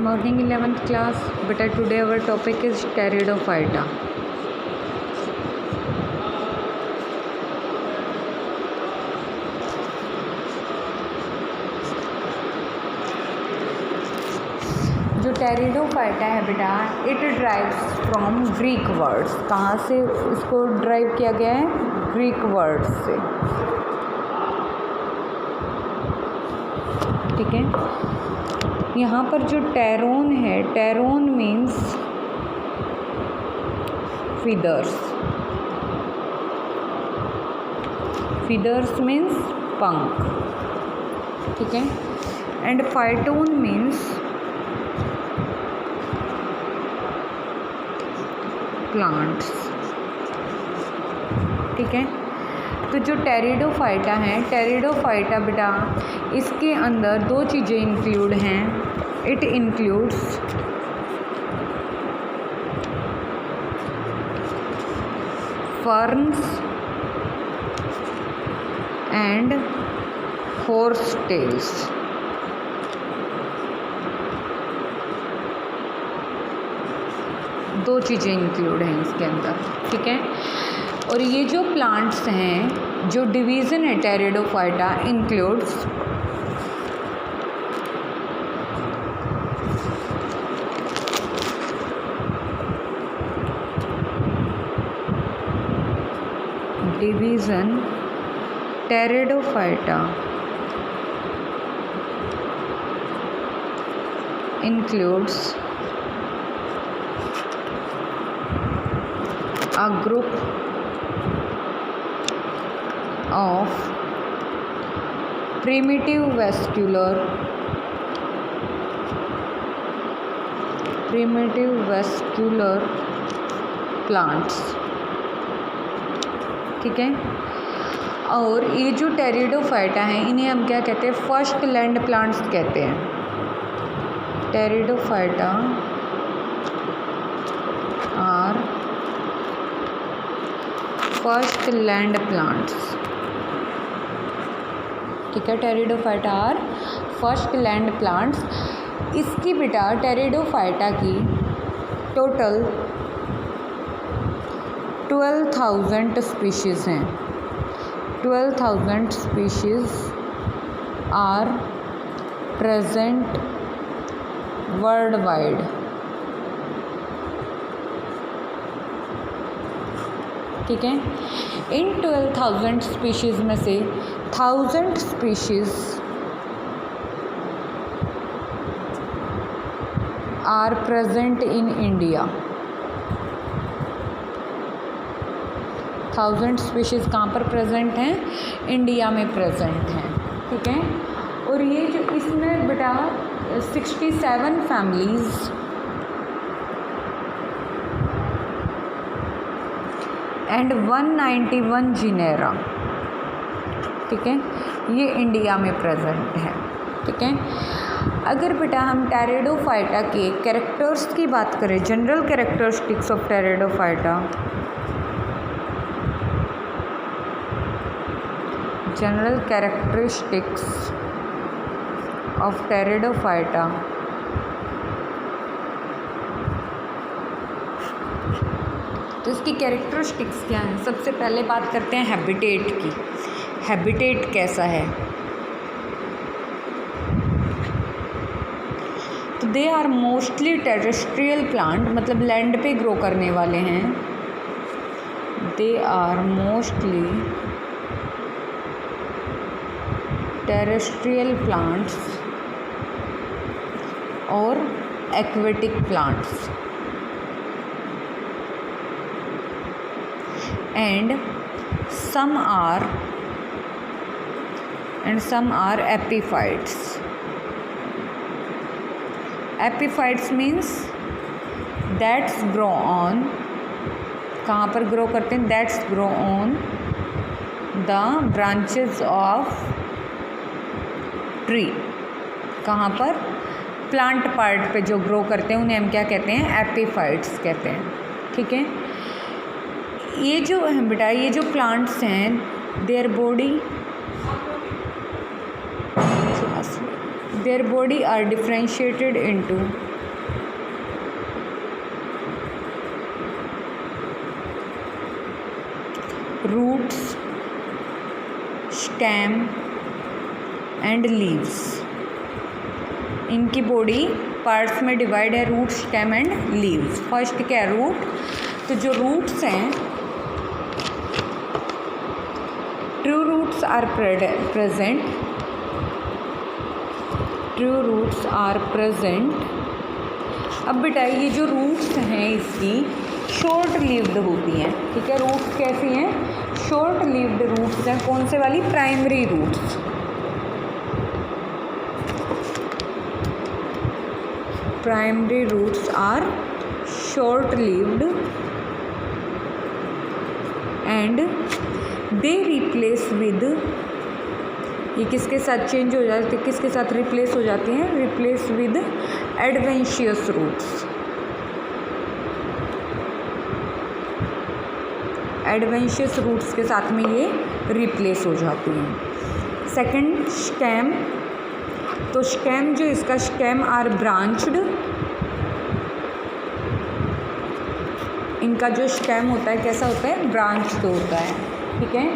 Morning 11th class. Beta, today our topic is Pteridophyta. जो pteridophyta है बेटा, it drives from Greek words. कहाँ से इसको ड्राइव किया गया है? ग्रीक वर्ड्स से. ठीक है. यहाँ पर जो टेरोन है, टेरोन मीन्स फीदर्स. फीदर्स मीन्स पंख. ठीक है. And phyton means plants. ठीक है. तो जो टेरिडोफाइटा है, टेरिडोफाइटा बेटा, इसके अंदर दो चीज़ें इंक्लूड हैं. It includes ferns and horsetails. दो चीज़ें इंक्लूड हैं इसके अंदर. ठीक है. और ये जो प्लांट्स हैं, जो डिवीज़न है pteridophyta, includes division pteridophyta includes a group of primitive vascular plants. ठीक है. और ये जो टेरिडोफाइटा हैं, इन्हें हम क्या कहते हैं? फर्स्ट लैंड प्लांट्स कहते हैं. Pteridophyta are first land plants. ठीक है. Pteridophyta are first land plants. इसकी बेटा टेरिडोफाइटा की टोटल 12,000 स्पीशीज़ हैं. 12,000 species are present worldwide. ठीक है. इन 12,000 स्पीशीज़ में से 1,000 species are present in India. 1,000 species कहाँ पर प्रेजेंट हैं? इंडिया में प्रेजेंट हैं. ठीक है. और ये जो इसमें बेटा 67 फैमिलीज़ एंड 191 जीनेरा. ठीक है. ये इंडिया में प्रेजेंट है. ठीक है. अगर बेटा हम टेरिडोफाइटा के कैरेक्टर्स की बात करें, general characteristics of pteridophyta, general characteristics of pteridophyta, तो इसकी कैरेक्टरिस्टिक्स क्या हैं? सबसे पहले बात करते हैं हैबिटेट की. हैबिटेट कैसा है? तो they are mostly terrestrial plant, मतलब लैंड पे ग्रो करने वाले हैं. They are mostly terrestrial plants और aquatic plants. and some are epiphytes. Epiphytes means that's grow on, कहाँ पर ग्रो करते हैं? that's grow on the branches of tree. कहाँ पर? प्लांट पार्ट पे जो ग्रो करते हैं उन्हें हम क्या कहते हैं? एपीफाइट्स कहते हैं. ठीक है. ये जो है बेटा, ये जो प्लांट्स हैं, their body are differentiated into roots, stem and leaves. इनकी बॉडी पार्ट्स में डिवाइड है, root, stem and leaves. First क्या है? रूट। तो जो रूट्स हैं, true roots are present, true roots are present. अब बेटा ये जो रूट्स हैं इसकी शॉर्ट लिव्ड होती हैं, ठीक है। रूट्स कैसी हैं? शॉर्ट लिव्ड रूट्स हैं। कौन से वाली? Primary roots. Primary roots are short lived and they replace with, ये किसके साथ चेंज हो जाते हैं, किसके साथ रिप्लेस हो जाती हैं? Replace with adventitious roots. Adventitious roots के साथ में ये रिप्लेस हो जाती हैं। Second, stem. तो स्टेम जो इसका स्टेम आर ब्रांच्ड, इनका जो स्टेम होता है कैसा होता है? ब्रांच्ड होता है, ठीक है।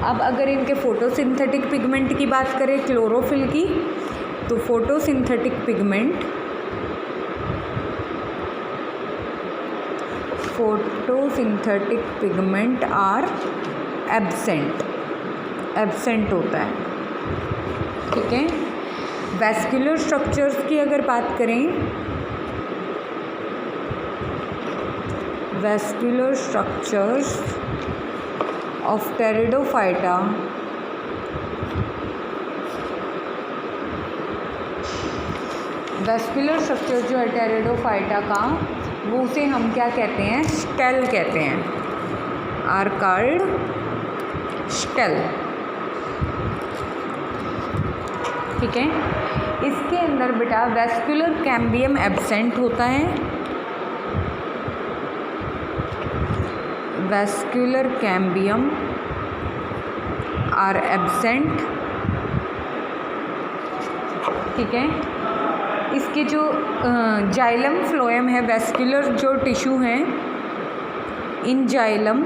अब अगर इनके फोटोसिंथेटिक पिगमेंट की बात करें, क्लोरोफिल की, तो photosynthetic pigment, photosynthetic pigment are absent, absent होता है, ठीक है। वैस्कुलर स्ट्रक्चर्स की अगर बात करें, vascular structures of pteridophyta vascular structure जो है टेरिडोफाइटा का, वो उसे हम क्या कहते हैं? स्केल कहते हैं। आर कॉल्ड स्केल, ठीक है। इसके अंदर बेटा वैस्कुलर कैम्बियम एब्सेंट होता है, वैस्कुलर कैम्बियम आर एब्सेंट, ठीक है। इसके जो जाइलम फ्लोएम है, वैस्कुलर जो टिश्यू हैं, इन xylem,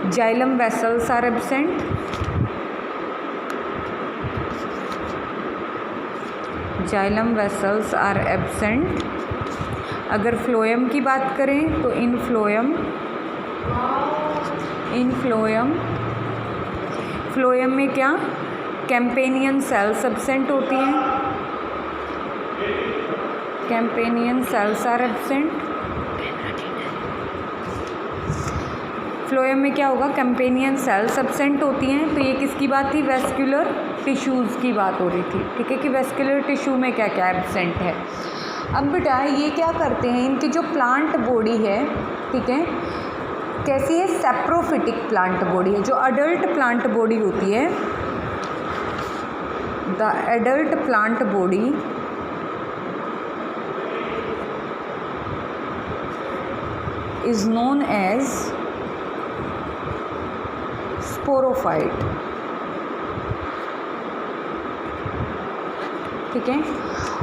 xylem vessels are absent, xylem vessels are absent. अगर फ्लोएम की बात करें तो इन फ्लोएम, फ्लोएम में क्या? कैम्पेनियन सेल्स एब्सेंट होती हैं, कैम्पेनियन सेल्स आर एब्सेंट। फ्लोएम में क्या होगा? कैम्पेनियन सेल्स एब्सेंट होती हैं। तो ये किसकी बात थी? वैस्कुलर टिश्यूज़ की बात हो रही थी, ठीक है, कि वैस्कुलर टिश्यू में क्या क्या एब्सेंट है। अब बेटा ये क्या करते हैं, इनकी जो प्लांट बॉडी है, ठीक है, कैसी है? सैप्रोफिटिक प्लांट बॉडी है। जो अडल्ट प्लांट बॉडी होती है, the adult plant body is known as sporophyte, ठीक है।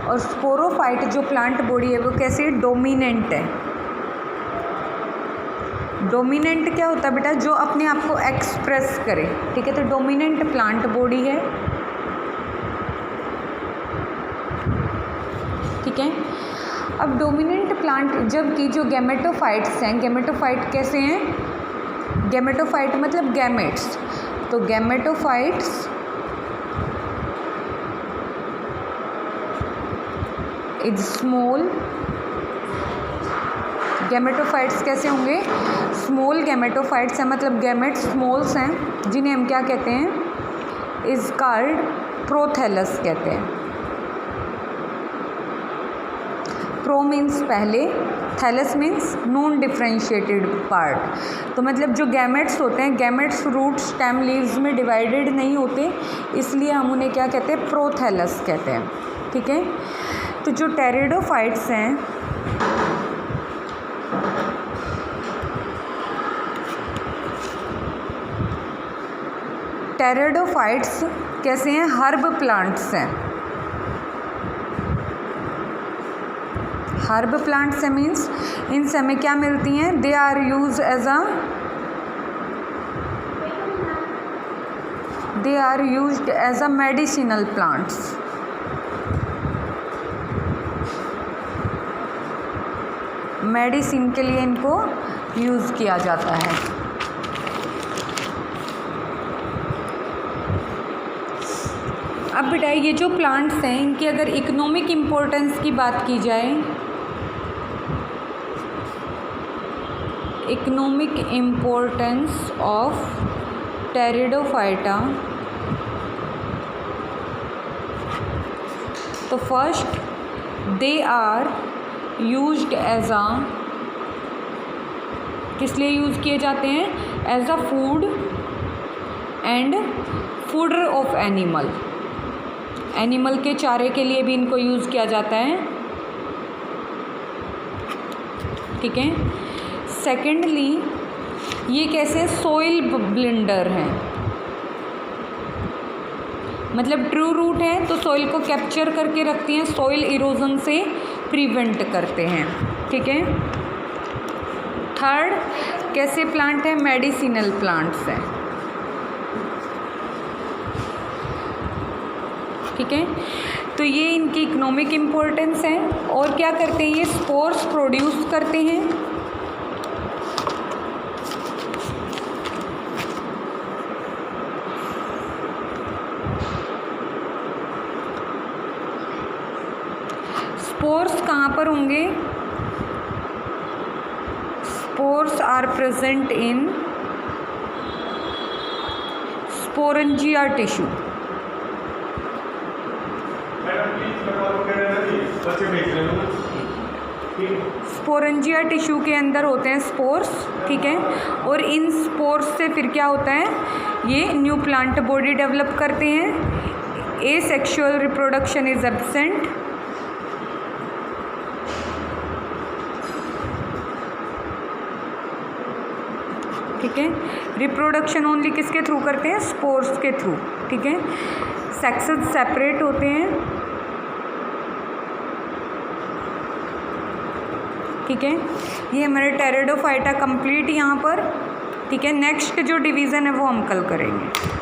और स्पोरोफाइट जो प्लांट बॉडी है वो कैसी है? डोमिनेंट है। डोमिनेंट क्या होता है बेटा? जो अपने आप को एक्सप्रेस करे, ठीक है। तो डोमिनेंट प्लांट बॉडी है, ठीक है। अब डोमिनेंट प्लांट, जबकि जो गैमेटोफाइट्स हैं, गैमेटोफाइट कैसे हैं? गैमेटोफाइट मतलब गैमेट्स। तो गैमेटोफाइट्स इज स्मॉल, गैमेटोफाइट्स कैसे होंगे? स्मॉल गैमेटोफाइट्स हैं, मतलब गैमेट्स स्मॉल्स हैं, जिन्हें हम क्या कहते हैं? इज कॉल्ड प्रोथैलस कहते हैं। प्रो मीन्स पहले, thallus means non differentiated part. तो मतलब जो गैमेट्स होते हैं, गैमेट्स रूट, स्टेम, लीव्स में डिवाइडेड नहीं होते, इसलिए हम उन्हें क्या कहते हैं? प्रोथैलस कहते हैं, ठीक है। तो जो टेरिडोफाइट्स हैं, टेरिडोफाइट्स कैसे हैं? हर्ब प्लांट्स हैं, हर्ब प्लांट्स है मीन्स इन समय क्या मिलती हैं, they are use as a medicinal plants. Medicine के लिए इनको यूज़ किया जाता है। अब बेटा ये जो प्लांट्स हैं इनकी अगर इकोनॉमिक इम्पोर्टेंस की बात की जाए, इकोनॉमिक इम्पोर्टेंस ऑफ टेरिडोफाइटा, तो first they are used as a, किस लिए यूज़ किए जाते हैं, as a food and fodder of animal, animal के चारे के लिए भी इनको यूज़ किया जाता है। ठीक है। सेकेंडली ये कैसे सॉइल ब्लेंडर हैं, मतलब ट्रू रूट है तो सॉइल को कैप्चर करके रखती हैं, सॉइल इरोजन से प्रिवेंट करते हैं। ठीक है। थर्ड कैसे प्लांट है, मेडिसिनल प्लांट्स हैं। ठीक है। तो ये इनकी इकोनॉमिक इम्पोर्टेंस है। और क्या करते हैं, ये स्पोर्स प्रोड्यूस करते हैं। स्पोर्स कहाँ पर होंगे, spores are present in sporangia tissue. Sporangia tissue के अंदर होते हैं स्पोर्स। ठीक है। और इन स्पोर्स से फिर क्या होता है, ये न्यू प्लांट बॉडी डेवलप करते हैं। Asexual reproduction is absent. ठीक है। रिप्रोडक्शन ओनली किसके थ्रू करते हैं, स्पोर्स के थ्रू। ठीक है। सेक्सेस सेपरेट होते हैं। ठीक है। ये हमारे टेरिडोफाइटा कंप्लीट यहाँ पर। ठीक है। नेक्स्ट जो डिवीज़न है वो हम कल करेंगे।